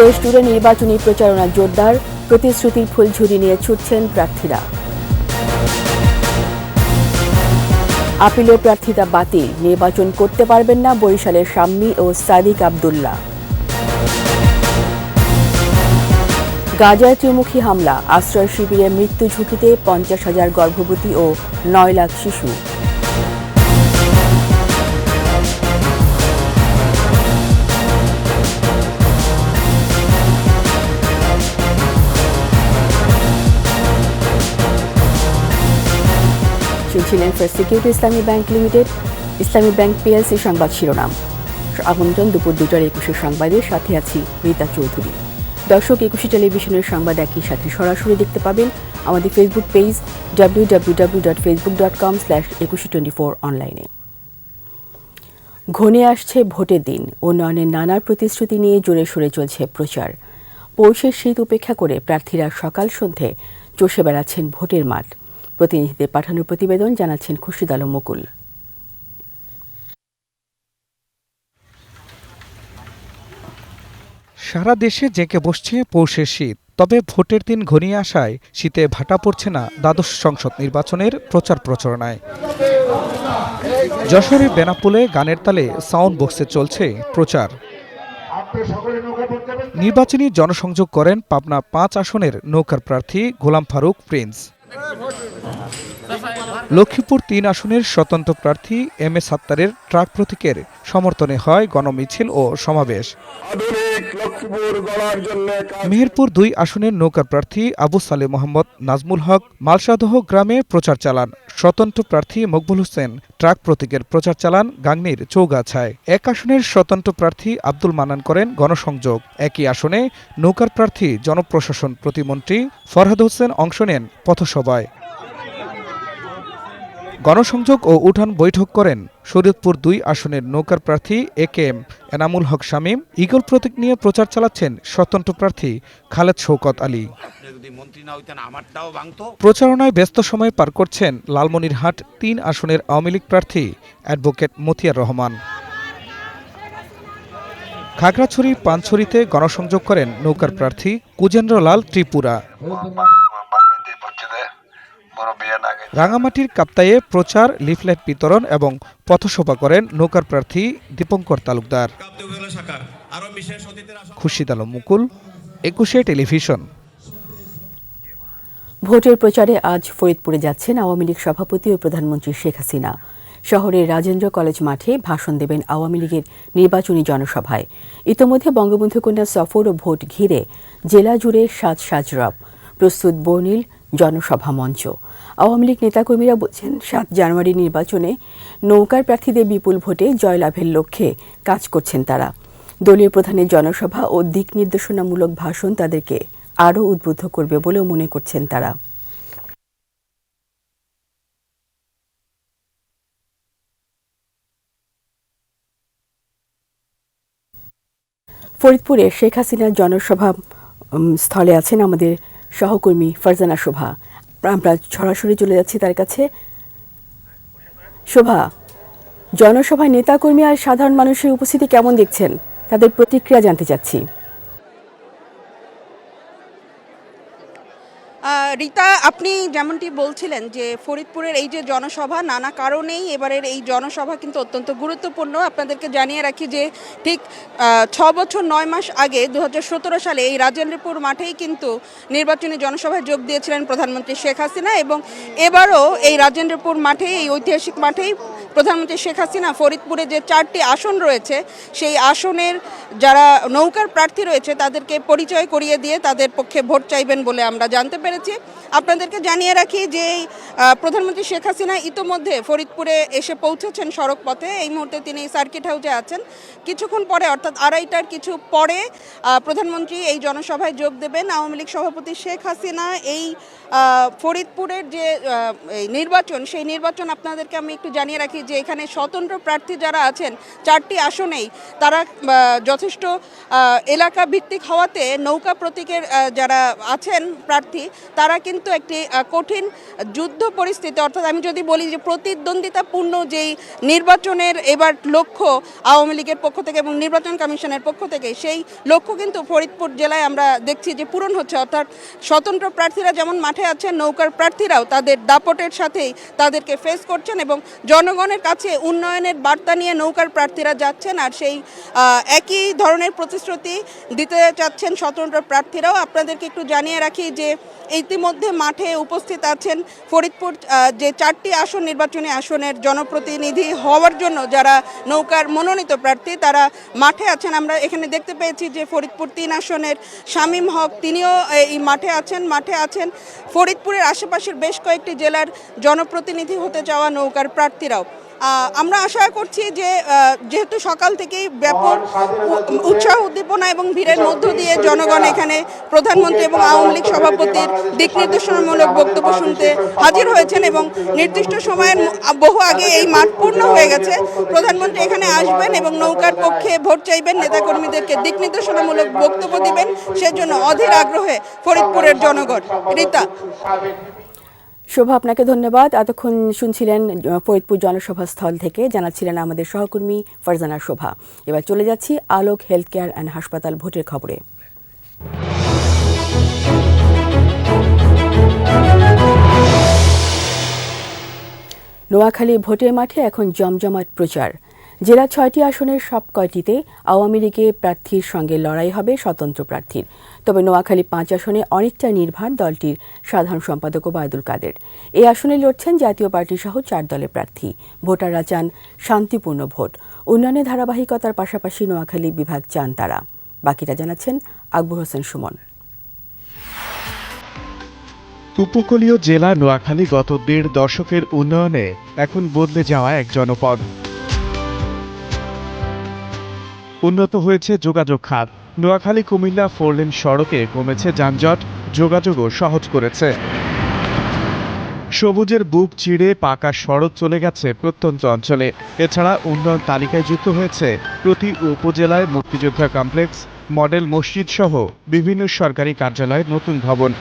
দেশ জুড়ে নির্বাচনী প্রচারণা জোরদার, প্রতিশ্রুতির ফুলঝুরি নিয়ে ছুটছেন প্রার্থীরা। আপিলের প্রার্থিতা বাতিল, নির্বাচন করতে পারবেন না বরিশালের শাম্মী ও সাদিক আব্দুল্লাহ। গাজায় ত্রিমুখী হামলা, আশ্রয় শিবিরে মৃত্যু ঝুঁকিতে 50,000 গর্ভবতী ও 9 লাখ শিশু। শুনছিলেন ফার্স্ট সিকিউরিটি ইসলামী ব্যাংক লিমিটেড, ইসলামী ব্যাংক পিএলসি সংবাদ শিরোনাম। আমন্ত্রণ দুপুর 2টার 21 সংবাদের সাথে আছি রীতা চৌধুরী। দর্শক, 21 টেলিভিশনের সংবাদ একই সাথে সরাসরি দেখতে পাবেন আমাদের ফেসবুক পেজ www.facebook.com/2124 অনলাইনে। ঘনিয়ে আসছে ভোটের দিন, উন্নয়নের নানা প্রতিশ্রুতি নিয়ে জোরে সোরে চলছে প্রচার। পৌষের শীত উপেক্ষা করে প্রার্থীরা সকাল সন্ধে চষে বেড়াচ্ছেন ভোটের মাঠ। প্রতিনিধিদের পাঠানোর প্রতিবেদন জানাচ্ছেন খুরশিদ আলম মুকুল। সারা দেশে জেঁকে বসছে পৌষের শীত, তবে ভোটের দিন ঘনিয়ে আসায় শীতে ভাটা পড়ছে না দ্বাদশ সংসদ নির্বাচনের প্রচার প্রচারণায়। যশোরের বেনাপুলে গানের তালে সাউন্ড বক্সে চলছে প্রচার। নির্বাচনী জনসংযোগ করেন পাবনা 5 আসনের নৌকার প্রার্থী গোলাম ফারুক প্রিন্স। লক্ষ্মীপুর 3 আসনের স্বতন্ত্র প্রার্থী এম এ সাত্তারের ট্রাক প্রতীকের সমর্থনে হয় গণমিছিল ও সমাবেশ। মেহেরপুর 2 আসনের নৌকার প্রার্থী আবু সালে মোহাম্মদ নাজমুল হক মালসাদহ গ্রামে প্রচার চালান। স্বতন্ত্র প্রার্থী মকবুল হোসেন ট্রাক প্রতীকের প্রচার চালান গাংনীর চৌগাছায়। 1 আসনের স্বতন্ত্র প্রার্থী আব্দুল মান্নান করেন গণসংযোগ। একই আসনে নৌকার প্রার্থী জনপ্রশাসন প্রতিমন্ত্রী ফরহাদ হোসেন অংশ নেন পথসভায়। গণসংযোগ ও উঠান বৈঠক করেন শরীয়তপুর 2 আসনের নৌকার প্রার্থী এ K M Enamul Haque Shamim. Eagle প্রতীক নিয়ে প্রচার চালাচ্ছেন স্বতন্ত্র প্রার্থী খালেদ শওকত আলী। প্রচারণায় ব্যস্ত সময় পার করছেন লালমনিরহাট 3 আসনের আওয়ামী লীগ প্রার্থী অ্যাডভোকেট মতিয়ার রহমান। খাগড়াছড়ি পানছড়িতে গণসংযোগ করেন নৌকার প্রার্থী কুজেন্দ্রলাল ত্রিপুরা। রাঙামাটির কাপ্তায়ে প্রচার, লিফলেট বিতরণ এবং পথসভা করেন নৌকার প্রার্থী দীপঙ্কর তালুকদার। খুরশিদ আলম মুকুল, 21 টেলিভিশন। ভোটের প্রচারে আজ ফরিদপুরে যাচ্ছেন আওয়ামী লীগ সভাপতি ও প্রধানমন্ত্রী শেখ হাসিনা। শহরের রাজেন্দ্র কলেজ মাঠে ভাষণ দেবেন আওয়ামী লীগের নির্বাচনী জনসভায়। ইতোমধ্যে বঙ্গবন্ধু কন্যা সফর ও ভোট ঘিরে জেলা জুড়ে সাজ রব, প্রস্তুত বর্ণিল জনসভা মঞ্চ। আওয়ামী লীগ নেতাকর্মীরা বলছেন 7 জানুয়ারি নির্বাচনে নৌকার প্রার্থীদের বিপুল ভোটে জয়লাভের লক্ষ্যে কাজ করছেন তারা। দলীয় প্রধানের জনসভা ও দিক নির্দেশনামূলক ভাষণ তাদেরকে আরও উদ্বুদ্ধ করবে বলেও মনে করছেন তারা। ফরিদপুরে শেখ হাসিনার জনসভা স্থলে আছেন আমাদের সহকর্মী ফারজানা শোভা। আমরা সরাসরি চলে যাচ্ছি তার কাছে। শোভা, জনসভায় নেতাকর্মী আর সাধারণ মানুষের উপস্থিতি কেমন দেখছেন? তাদের প্রতিক্রিয়া জানতে চাচ্ছি। রীতা, আপনি যেমনটি বলছিলেন যে ফরিদপুরের এই যে জনসভা, নানা কারণেই এবারের এই জনসভা কিন্তু অত্যন্ত গুরুত্বপূর্ণ। আপনাদেরকে জানিয়ে রাখি যে ঠিক 6 বছর 9 মাস আগে 2017 সালে এই রাজেন্দ্রপুর মাঠেই কিন্তু নির্বাচনী জনসভায় যোগ দিয়েছিলেন প্রধানমন্ত্রী শেখ হাসিনা, এবং এবারও এই রাজেন্দ্রপুর মাঠেই, এই ঐতিহাসিক মাঠেই প্রধানমন্ত্রী শেখ হাসিনা ফরিদপুরে যে 4টি আসন রয়েছে সেই আসনের যারা নৌকার প্রার্থী রয়েছে তাদেরকে পরিচয় করিয়ে দিয়ে তাদের পক্ষে ভোট চাইবেন বলে আমরা জানতে পেরেছি। আপনাদেরকে জানিয়ে রাখি যে প্রধানমন্ত্রী শেখ হাসিনা ইতোমধ্যে ফরিদপুরে এসে পৌঁছেছেন সড়ক পথে। এই মুহূর্তে তিনি সার্কিট হাউসে আছেন। কিছুক্ষণ পরে, অর্থাৎ 2:30টার কিছু পরে প্রধানমন্ত্রী এই জনসভায় যোগ দেবেন। আওয়ামী লীগ সভাপতি শেখ হাসিনা এই ফরিদপুরের যে নির্বাচন, সেই নির্বাচন আপনাদেরকে আমি একটু জানিয়ে রাখি যে এখানে স্বতন্ত্র প্রার্থী যারা আছেন 4টি আসনেই তারা যথেষ্ট এলাকা ভিত্তিক হওয়াতে নৌকা প্রতীকের যারা আছেন প্রার্থী তারা কিন্তু একটি কঠিন যুদ্ধ পরিস্থিতি, অর্থাৎ আমি যদি বলি যে প্রতিদ্বন্দ্বিতাপূর্ণ যেই নির্বাচনের এবার লক্ষ্য আওয়ামী লীগের পক্ষ থেকে এবং নির্বাচন কমিশনের পক্ষ থেকে, সেই লক্ষ্য কিন্তু ফরিদপুর জেলায় আমরা দেখছি যে পূরণ হচ্ছে। অর্থাৎ স্বতন্ত্র প্রার্থীরা যেমন মাঠে আছেন, নৌকার প্রার্থীরাও তাদের দাপটের সাথেই তাদেরকে ফেস করছেন এবং জনগণের কাছে উন্নয়নের বার্তা নিয়ে নৌকার প্রার্থীরা যাচ্ছেন, আর সেই একই ধরনের প্রতিশ্রুতি দিতে চাচ্ছেন স্বতন্ত্র প্রার্থীরাও। আপনাদেরকে একটু জানিয়ে রাখি যে ইতিমধ্যে মাঠে উপস্থিত আছেন ফরিদপুর যে 4টি আসন, নির্বাচনী আসনের জনপ্রতিনিধি হওয়ার জন্য যারা নৌকার মনোনীত প্রার্থী তারা মাঠে আছেন। আমরা এখানে দেখতে পেয়েছি যে ফরিদপুর 3 আসনের শামীম হক তিনিও এই মাঠে আছেন ফরিদপুরের আশেপাশের বেশ কয়েকটি জেলার জনপ্রতিনিধি হতে চাওয়া নৌকার প্রার্থীরাও। আমরা আশা করছি যে যেহেতু সকাল থেকেই ব্যাপক উৎসাহ উদ্দীপনা এবং ভিড়ের মধ্য দিয়ে জনগণ এখানে প্রধানমন্ত্রী এবং আওয়ামী লীগ সভাপতির দিক নির্দেশনামূলক বক্তব্য শুনতে হাজির হয়েছেন এবং নির্দিষ্ট সময়ের বহু আগে এই মাঠ পূর্ণ হয়ে গেছে। প্রধানমন্ত্রী এখানে আসবেন এবং নৌকার পক্ষে ভোট চাইবেন, নেতাকর্মীদেরকে দিক নির্দেশনামূলক বক্তব্য দিবেন, সেজন্য অধীর আগ্রহে ফরিদপুরের জনগণ। রীতা। শোভা, আপনাকে ধন্যবাদ। এতক্ষণ শুনছিলেন ফরিদপুর জনসভা স্থল থেকে, জানাচ্ছিলেন আমাদের সহকর্মী ফারজানা শোভা। এবার চলে যাচ্ছি আলোক হেলথ কেয়ার অ্যান্ড হাসপাতাল ভোটের খবরে। নোয়াখালী ভোটের মাঠে এখন জমজমাট প্রচার। জেলা 6টি আসনের সব কয়টিতে আওয়ামী লীগের প্রার্থীর সঙ্গে লড়াই হবে স্বতন্ত্র প্রার্থীর। তবে নোয়াখালী 5 আসনে অনেকটা নির্ভর দলটির সাধারণ সম্পাদক ওবায়দুল কাদের। এই আসনে লড়ছেন জাতীয় পার্টি সহ 4 দলের প্রার্থী। ভোটাররা চান শান্তিপূর্ণ ভোট। উন্নয়নের ধারাবাহিকতার পাশাপাশি নোয়াখালী বিভাগ চান তারা। বাকিটা জানাচ্ছেন আকবর হোসেন সুমন। উপকূলীয় জেলা নোয়াখালী গত 1.5 দশকের উন্নয়নে এখন বদলে যাওয়া এক জনপদ। উন্নত হয়েছে যোগাযোগ খাত। নোয়াখালী কুমিল্লা 4 লেন সড়কে কমেছে যানজট, যোগাযোগও সহজ করেছে। সবুজের বুক চিড়ে পাকা সড়ক চলে গেছে প্রত্যন্ত অঞ্চলে। এছাড়া উন্নয়ন তালিকায় যুক্ত হয়েছে প্রতি উপজেলায় মুক্তিযোদ্ধা কমপ্লেক্স, মডেল মসজিদ সহ বিভিন্ন সরকারি কার্যালয়ের নতুন ভবন।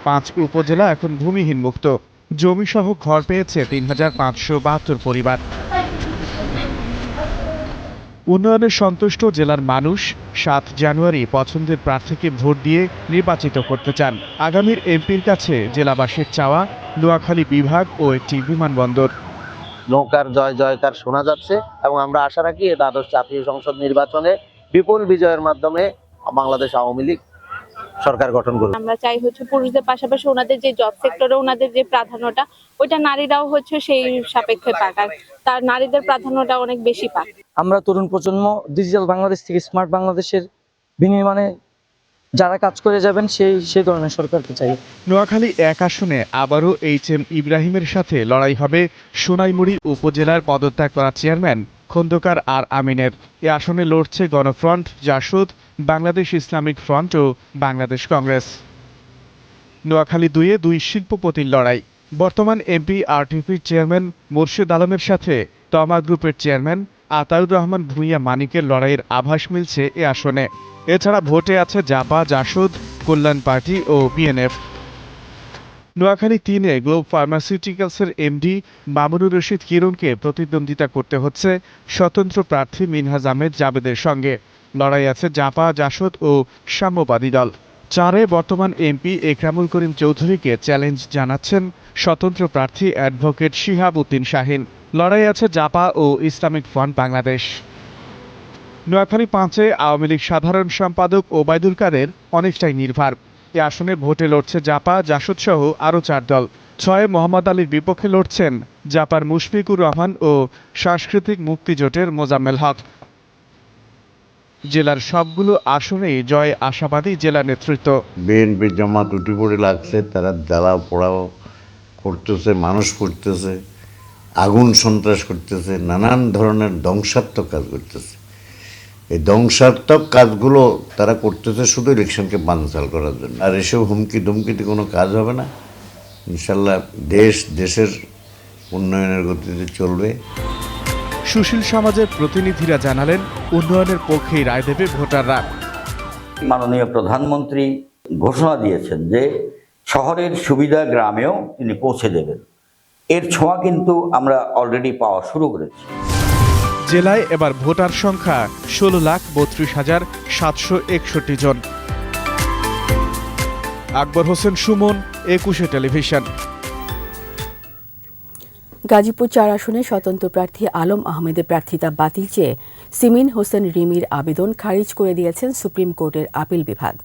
5 উপজেলা এখন ভূমিহীন মুক্ত। জমিসহ ঘর পেয়েছে 3572 পরিবার। উন্নয়নে সন্তুষ্ট জেলার মানুষ 7 জানুয়ারি পছন্দের প্রার্থীকে ভোট দিয়ে নির্বাচিত করতে চান। আগামীর এমপির কাছে জেলাবাসীর চাওয়া নোয়াখালী বিভাগ ও একটি বিমানবন্দর। নৌকার জয় জয়কার শোনা যাচ্ছে এবং আমরা আশা রাখি দ্বাদশ জাতীয় সংসদ নির্বাচনে বিপুল বিজয়ের মাধ্যমে বাংলাদেশ আওয়ামী লীগ সরকার গঠন করবে। আমরা চাই পুরুষদের পাশাপাশি ওনাদের যে জব সেক্টরে ওনাদের যে প্রাধান্যটা ওইটা নারীরাও সেই সাপেক্ষে পাক, আর তার নারীদের প্রাধান্যটা অনেক বেশি পাক। আমরা তরুণ প্রজন্ম ডিজিটাল বাংলাদেশ থেকে স্মার্ট বাংলাদেশের বিনির্মাণে যারা কাজ করে যাবেন সেই ধরনের সরকারকে চাই। নোয়াখালী 1 আসনে আবারও HM ইব্রাহিমের সাথে লড়াই হবে সোনাইমুড়ি উপজেলার পদত্যাগ করা চেয়ারম্যান খন্দকার আর আমিনের। এ আসনে লড়ছে গণফ্রন্ট, জাসদ, বাংলাদেশ ইসলামিক ফ্রন্ট ও বাংলাদেশ কংগ্রেস। নোয়াখালী 2-এ 2 শিল্পপতির লড়াই। বর্তমান এমপি আরটিপির চেয়ারম্যান মোর্শেদ আলমের সাথে তমা গ্রুপের চেয়ারম্যান আতাউর রহমান ভূঁইয়া মানিকের লড়াইয়ের আভাস মিলছে এ আসনে। এছাড়া ভোটে আছে জাপা, জাসদ, কল্যাণ পার্টি ও বিএনএফ। নোয়াখালী 3-এ গ্লোব ফার্মাসিউটিক্যালসের এমডি মামুনুর রশিদ কিরণকে প্রতিদ্বন্দ্বিতা করতে হচ্ছে স্বতন্ত্র প্রার্থী মিনহাজ আহমেদ জাবেদের সঙ্গে। লড়াই আছে জাপা, জাসদ ও সাম্যবাদী দল। 4-এ বর্তমান এমপি একরামুল করিম চৌধুরীকে চ্যালেঞ্জ জানাচ্ছেন স্বতন্ত্র প্রার্থী অ্যাডভোকেট শিহাব উদ্দিন শাহিন। লড়াই আছে জাপা ও ইসলামিক ফ্রন্ট বাংলাদেশ। নোয়াখালী 5-এ আওয়ামী লীগ সাধারণ সম্পাদক ওবায়দুল কাদের অনেকটাই নির্ভর। এ আসনে ভোটে লড়ছে জাপা, জাসদ সহ আরও 4 দল। 6-এ মোহাম্মদ আলীর বিপক্ষে লড়ছেন জাপার মুশফিকুর রহমান ও সাংস্কৃতিক মুক্তিজোটের মোজাম্মেল হক। জেলার সবগুলো আসনেই জয় আশাবাদী জেলা নেতৃত্ব। বিএনপি জামাত উঠে পড়ে লাগছে, তারা জ্বালাও পোড়াও করতেছে, মানুষ করতেছে, আগুন সন্ত্রাস করতেছে, নানান ধরনের ধ্বংসাত্মক কাজ করতেছে। এই ধ্বংসাত্মক কাজগুলো তারা করতেছে শুধু ইলেকশনকে বানচাল করার জন্য। আর এসব হুমকি ধুমকিতে কোনো কাজ হবে না। ইনশাল্লাহ দেশের উন্নয়নের গতিতে চলবে। সুশীল সমাজের প্রতিনিধিরা জানালেন উন্নয়নের পক্ষেই রায় দেবে ভোটাররা। মাননীয় প্রধানমন্ত্রী ঘোষণা দিয়েছেন যে শহরের সুবিধা গ্রামেও তিনি পৌঁছে দেবেন। এর ছোঁয়া কিন্তু আমরা অলরেডি পাওয়া শুরু করেছি। জেলায় এবার ভোটার সংখ্যা 16,32,761 জন। আকবর হোসেন সুমন, একুশে টেলিভিশন। গাজীপুর 4 আসনে স্বতন্ত্র প্রার্থী আলম আহমেদের প্রার্থিতা বাতিল চেয়ে সিমিন হোসেন রিমির আবেদন খারিজ করে দিয়েছেন সুপ্রিম কোর্টের আপিল বিভাগ।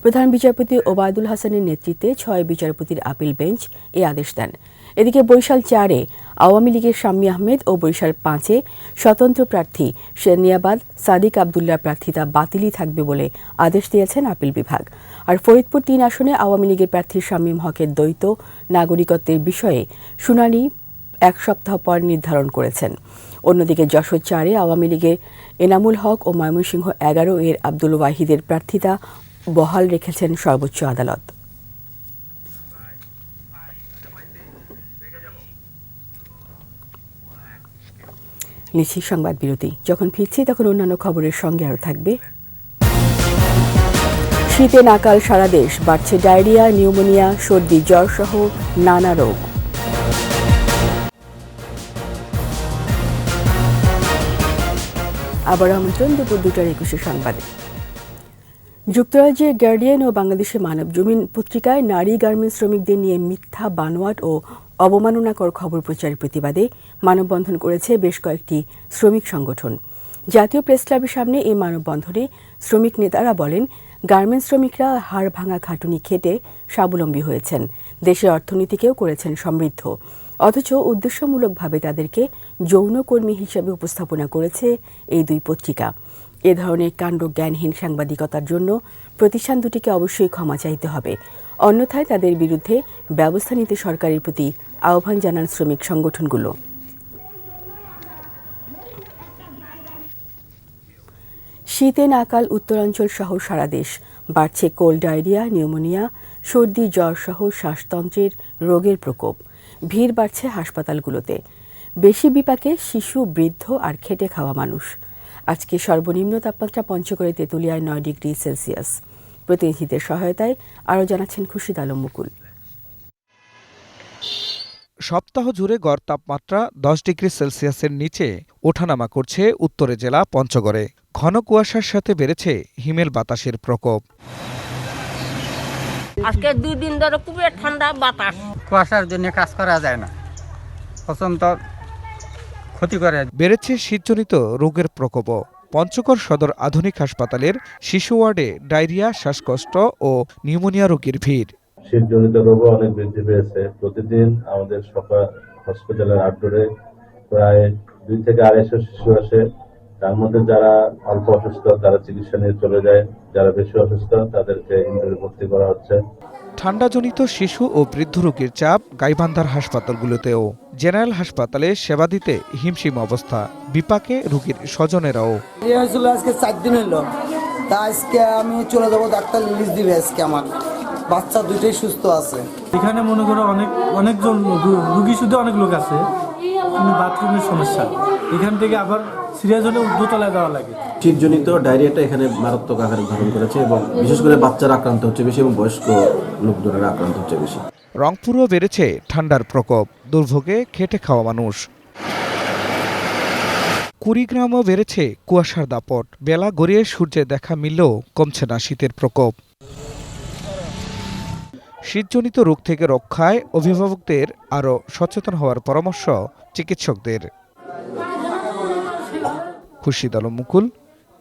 প্রধান বিচারপতি ওবায়দুল হাসানের নেতৃত্বে 6 বিচারপতির আপিল বেঞ্চ এই আদেশ দেন। এদিকে বরিশাল 4-এ আওয়ামী লীগের শাম্মী আহমেদ ও বরিশাল 5-এ স্বতন্ত্র প্রার্থী সেনিয়াবাদ সাদিক আবদুল্লাহর প্রার্থিতা বাতিলই থাকবে বলে আদেশ দিয়েছেন আপিল বিভাগ। আর ফরিদপুর 3 আসনে আওয়ামী লীগের প্রার্থী শামীম হকের দ্বৈত নাগরিকত্বের বিষয়ে শুনানি 1 সপ্তাহ পর নির্ধারণ করেছেন। অন্যদিকে যশোর 4-এ আওয়ামী লীগের এনামুল হক ও ময়মনসিংহ 11-এর আব্দুল ওয়াহিদের প্রার্থিতা বহাল রেখেছেন সর্বোচ্চ আদালত। নিচ্ছি সংবাদ বিরতি। যখন ফিরছি তখন অন্যান্য খবরের সঙ্গে আরও থাকবে। শীতে নাকাল সারা দেশ, বাড়ছে ডায়রিয়া, নিউমোনিয়া, সর্দি, জ্বর সহ নানা রোগ। আবার আমন্ত্রণ দুপুর 2টার 21 সংবাদে। যুক্তরাজ্যের গার্ডিয়ান ও বাংলাদেশের মানবজমিন পত্রিকায় নারী গার্মেন্টস শ্রমিকদের নিয়ে মিথ্যা, বানোয়াট ও অবমাননাকর খবর প্রচারের প্রতিবাদে মানববন্ধন করেছে বেশ কয়েকটি শ্রমিক সংগঠন। জাতীয় প্রেস ক্লাবের সামনে এই মানববন্ধনে শ্রমিক নেতারা বলেন, গার্মেন্টস শ্রমিকরা হাড় ভাঙা খাটুনি খেটে স্বাবলম্বী হয়েছেন, দেশের অর্থনীতিকেও করেছেন সমৃদ্ধ, অথচ উদ্দেশ্যমূলকভাবে তাদেরকে যৌনকর্মী হিসেবে উপস্থাপনা করেছে এই দুই পত্রিকা। এ ধরনের কাণ্ড জ্ঞানহীন সাংবাদিকতার জন্য প্রতিষ্ঠান দুটিকে অবশ্যই ক্ষমা চাইতে হবে, অন্যথায় তাদের বিরুদ্ধে ব্যবস্থা নিতে সরকারের প্রতি আহ্বান জানান শ্রমিক সংগঠনগুলো। শীতে নাকাল উত্তরাঞ্চল সহ সারা দেশ, বাড়ছে কোল্ড, ডায়রিয়া, নিউমোনিয়া, সর্দি, জ্বর সহ শ্বাসতন্ত্রের রোগের প্রকোপ। ভিড় বাড়ছে হাসপাতালগুলোতে। বেশি বিপাকে শিশু, বৃদ্ধ আর খেটে খাওয়া মানুষ। আজকে সর্বনিম্ন তাপমাত্রা পঞ্চগড়ে, তেঁতুলিয়ায় 9 ডিগ্রি সেলসিয়াস। প্রতিনিধিদের সহায়তায় আরও জানাচ্ছেন খুরশিদ আলম মুকুল। সপ্তাহ জুড়ে গড় তাপমাত্রা 10 ডিগ্রি সেলসিয়াসের নিচে ওঠানামা করছে উত্তরে জেলা পঞ্চগড়ে। ঘন কুয়াশার সাথে বেড়েছে হিমেল বাতাসের প্রকোপ। আজকে 2 দিন ধরে খুবই ঠান্ডা বাতাস, কুয়াশার জন্য কাজ করা যায় না, প্রচণ্ড ক্ষতি করে। বেড়েছে শীতজনিত রোগের প্রকোপও। পঞ্চগড় সদর আধুনিক হাসপাতালের শিশু ওয়ার্ডে ডায়রিয়া, শ্বাসকষ্ট ও নিউমোনিয়া রোগীর ভিড়। শীতজনিত রোগও অনেক বৃদ্ধি পেয়েছে। প্রতিদিন আমাদের সকাল হসপিটালের আউটডোরে প্রায় 2 থেকে 250 শিশু আসে। তার মধ্যে যারা অল্প অসুস্থ তারা চিকিৎসা নিয়ে চলে যায়, যারা বেশি অসুস্থ তাদেরকে ইনডোরে ভর্তি করা হচ্ছে। ঠান্ডাজনিত শিশু ও বৃদ্ধ রোগীর চাপ গাইবান্ধার হাসপাতালগুলোতেও। জেনারেল হাসপাতালে সেবা দিতে হিমশিম অবস্থা, বিপাকে রোগীর স্বজনেরাও। আজকে 4 দিন হইলো, তা আজকে আমি চলে যাবো, ডাক্তার লিস্ট দিবে আজকে। আমার বাচ্চা দুটোই সুস্থ আছে। এখানে মনে করো অনেকজন রুগী, শুধু অনেক লোক আছে, কিন্তু বাথরুমের সমস্যা। এখান থেকে আবার সিরিয়াস হলে দোতলায় দেওয়া লাগে। শীতজনিত ডায়রিয়াটা এখানে মারাত্মক আকারে ধারণ করেছে এবং বিশেষ করে বাচ্চারা আক্রান্ত হচ্ছে বেশি এবং বয়স্ক লোকজনেরা আক্রান্ত হচ্ছে বেশি। রংপুরও বেড়েছে ঠান্ডার প্রকোপ, দুর্ভোগে খেটে খাওয়া মানুষ। কুড়িগ্রামও বেড়েছে কুয়াশার দাপট, বেলা গড়িয়ে সূর্যের দেখা মিললেও কমছে না শীতের প্রকোপ। শীতজনিত রোগ থেকে রক্ষায় অভিভাবকদের আরও সচেতন হওয়ার পরামর্শ চিকিৎসকদের। খুরশিদ আলম মুকুল,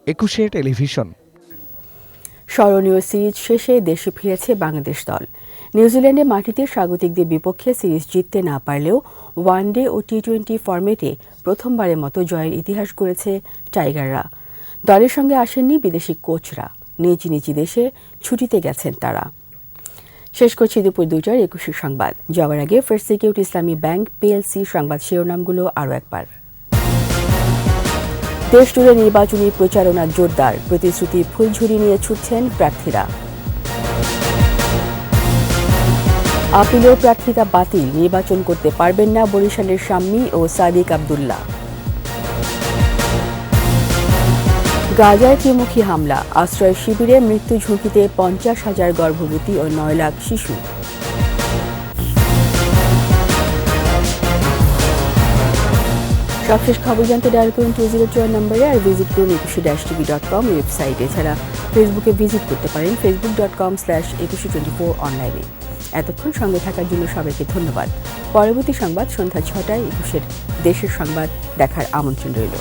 একুশে টেলিভিশন। স্মরণীয় সিরিজ শেষে দেশে ফিরেছে বাংলাদেশ দল। নিউজিল্যান্ডে মাটিতে স্বাগতিকদের বিপক্ষে সিরিজ জিততে না পারলেও ওয়ানডে ও টি20 ফরম্যাটে প্রথমবারের মতো জয়ের ইতিহাস গড়েছে টাইগাররা। দলের সঙ্গে আসেননি বিদেশি কোচরা, নিজ নিজ দেশে ছুটিতে গেছেন তারা। শেষ করছি দুপুর 2টার 21 সংবাদ। যাওয়ার আগে ফার্স্ট সিকিউরিটি ইসলামী ব্যাংক পিএলসি সংবাদ শিরোনামগুলো আরও একবার। দেশ জুড়ে নির্বাচনী প্রচারণা জোরদার, প্রতিশ্রুতি ফুলঝুরি নিয়ে ছুটছেন প্রার্থীরা। আপিলেও প্রার্থিতা বাতিল, নির্বাচন করতে পারবেন না বরিশালের শাম্মী ও সাদিক আব্দুল্লাহ। গাজায় ত্রিমুখী হামলা, আশ্রয় শিবিরে মৃত্যু ঝুঁকিতে 50,000 গর্ভবতী ও 9 লাখ শিশু। সবশেষ খবর জানতে ডায়াল করুন 202 নম্বরে আর ভিজিট করুন eকুশে-tv.com ওয়েবসাইট। এছাড়া ফেসবুকে ভিজিট করতে পারেন facebook.com/eকুশে24 অনলাইনে। এতক্ষণ সঙ্গে থাকার জন্য সবাইকে ধন্যবাদ। পরবর্তী সংবাদ সন্ধ্যা 6টায় একুশের দেশের সংবাদ দেখার আমন্ত্রণ রইল।